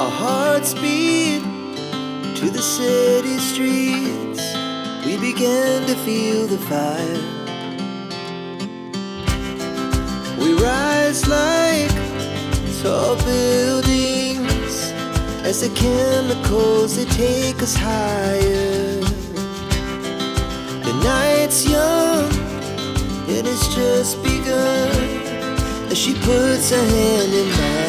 Our hearts beat to the city streets. We began to feel the fire. We rise like tall buildings as the chemicals, they take us higher. The night's young, it has just begun as she puts her hand in mine.